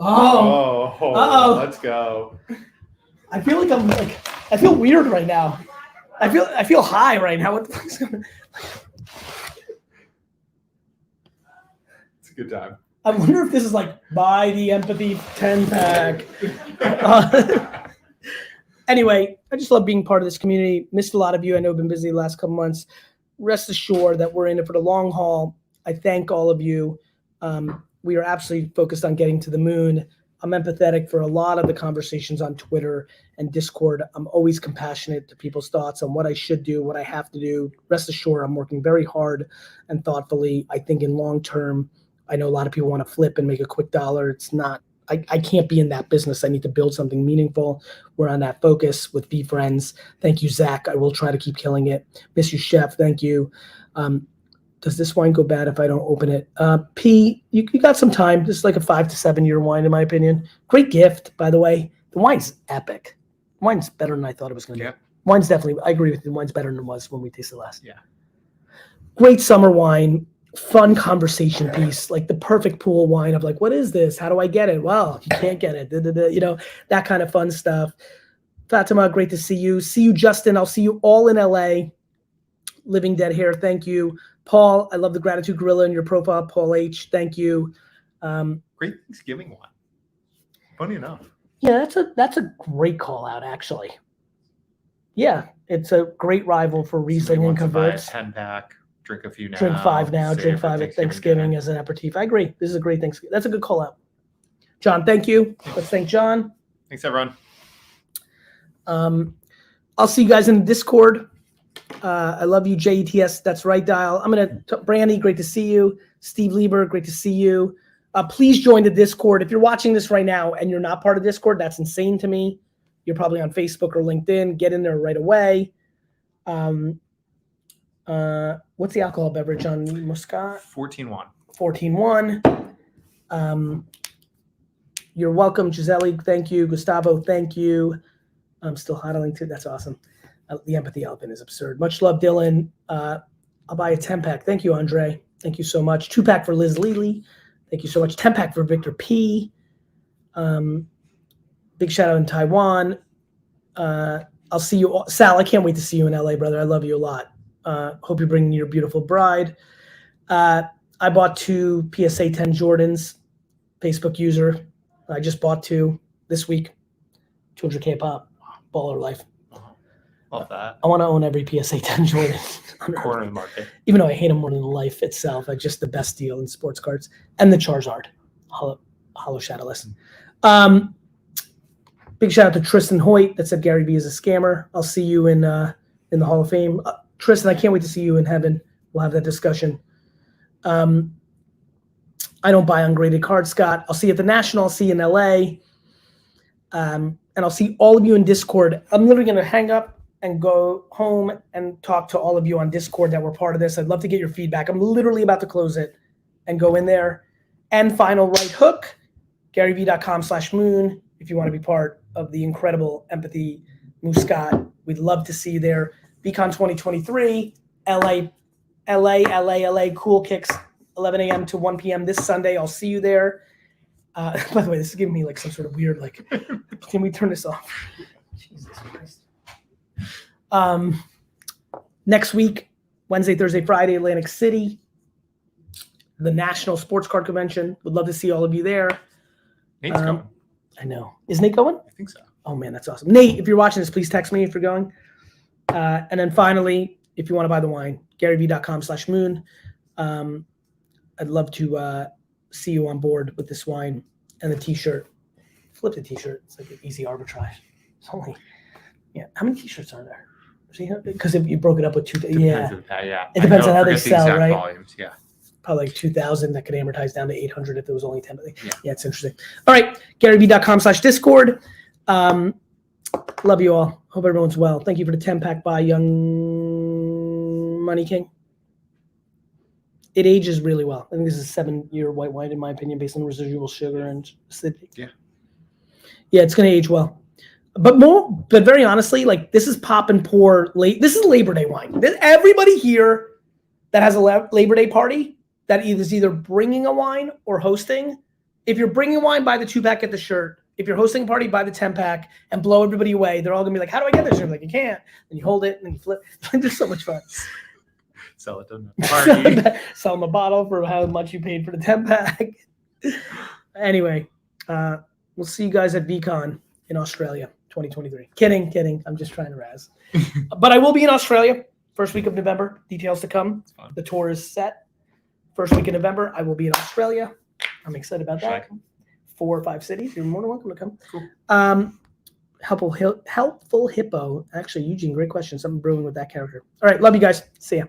Oh. Uh-oh. Let's go. I feel like I feel weird right now. I feel high right now. What the fuck's going on? It's a good time. I wonder if this is like buy the Empathy 10-pack. Anyway, I just love being part of this community. Missed a lot of you. I know I've been busy the last couple months. Rest assured that we're in it for the long haul. I thank all of you. We are absolutely focused on getting to the moon. I'm empathetic for a lot of the conversations on Twitter and Discord. I'm always compassionate to people's thoughts on what I should do, what I have to do. Rest assured, I'm working very hard and thoughtfully. I think in long term, I know a lot of people want to flip and make a quick dollar. It's not, I can't be in that business. I need to build something meaningful. We're on that focus with VeeFriends. Thank you, Zach. I will try to keep killing it. Miss you, Chef. Thank you. Does this wine go bad if I don't open it? P, you got some time. This is like a 5 to 7 year wine, in my opinion. Great gift, by the way. The wine's epic. The wine's better than I thought it was going to be. Wine's definitely, I agree with you. The wine's better than it was when we tasted it last. Yeah. Great summer wine. Fun conversation piece, like the perfect pool wine of like, what is this? How do I get it? Well, you can't get it. You know, that kind of fun stuff. Fatima, great to see you. See you, Justin. I'll see you all in LA. Living Dead Hair, thank you. Paul, I love the Gratitude Gorilla in your profile. Paul H, thank you. Great Thanksgiving wine. Funny enough. Yeah, that's a great call out, actually. Yeah, it's a great rival for Riesling and converts. 10-pack. Drink a few now. Drink 5 now. Save Drink for 5 at Thanksgiving as an aperitif. I agree. This is a great Thanksgiving. That's a good call out. John, thank you. Let's thank John. Thanks, everyone. I'll see you guys in Discord. I love you, JETS. That's right, Dial. Brandy, great to see you. Steve Lieber, great to see you. Please join the Discord. If you're watching this right now and you're not part of Discord, that's insane to me. You're probably on Facebook or LinkedIn. Get in there right away. What's the alcohol beverage on Muscat? 14-1. 14-1. You're welcome, Gisele. Thank you. Gustavo, thank you. I'm still huddling too. That's awesome. The empathy elephant is absurd. Much love, Dylan. I'll buy a 10-pack. Thank you, Andre. Thank you so much. 2-pack for Liz Lely. Thank you so much. 10-pack for Victor P. Big shout out in Taiwan. I'll see you all. Sal, I can't wait to see you in LA, brother. I love you a lot. Hope you're bringing your beautiful bride. I bought 2 PSA 10 Jordans, Facebook user. I just bought 2 this week. 200K pop. Baller life. Love that. I want to own every PSA 10 Jordan. Corner of the market. Even though I hate them more than life itself, I just the best deal in sports cards. And the Charizard. Hollow Shadowless. Big shout out to Tristan Hoyt that said Gary Vee is a scammer. I'll see you in the Hall of Fame. Tristan, I can't wait to see you in heaven. We'll have that discussion. I don't buy ungraded cards, Scott. I'll see you at the National. I'll see you in LA. And I'll see all of you in Discord. I'm literally going to hang up and go home and talk to all of you on Discord that were part of this. I'd love to get your feedback. I'm literally about to close it and go in there. And final right hook, GaryVee.com/moon. If you want to be part of the incredible Empathy Muscat, we'd love to see you there. VCon 2023, LA, Cool Kicks, 11 a.m. to 1 p.m. this Sunday. I'll see you there. By the way, this is giving me like some sort of weird, like, can we turn this off? Jesus Christ. Next week, Wednesday, Thursday, Friday, Atlantic City, the National Sports Card Convention. Would love to see all of you there. Nate's going. I know. Is Nate going? I think so. Oh, man, that's awesome. Nate, if you're watching this, please text me if you're going. And then finally, if you want to buy the wine, GaryVee.com/moon. I'd love to see you on board with this wine and the T-shirt. Flip the T-shirt. It's like an easy arbitrage. It's only, yeah. How many T-shirts are there? Because if you broke it up with 2, yeah. It depends on how they sell, right? Volumes, yeah. Probably like 2,000 that could amortize down to 800 if it was only 10. Yeah, it's interesting. All right, GaryVee.com/Discord. Love you all. Hope everyone's well. Thank you for the 10-pack by Young Money King. It ages really well. I think this is a 7-year white wine, in my opinion, based on residual sugar and acidity. Yeah. Yeah, it's going to age well. But very honestly, like this is pop and pour late. This is Labor Day wine. Everybody here that has a Labor Day party that is either bringing a wine or hosting. If you're bringing wine, buy the 2-pack, get the shirt. If you're hosting a party, buy the 10-pack and blow everybody away. They're all gonna be like, "How do I get this?" You're like, "You can't." And you hold it and then you flip. It's so much fun. Sell it to them. Party. Sell them a bottle for how much you paid for the 10-pack. Anyway, we'll see you guys at VCon in Australia 2023. Kidding. I'm just trying to razz. But I will be in Australia first week of November. Details to come. The tour is set. First week in November, I will be in Australia. I'm excited about that. 4 or 5 cities. You're more than welcome to come. Cool. Helpful Hippo. Actually, Eugene, great question. Something brewing with that character. All right. Love you guys. See ya.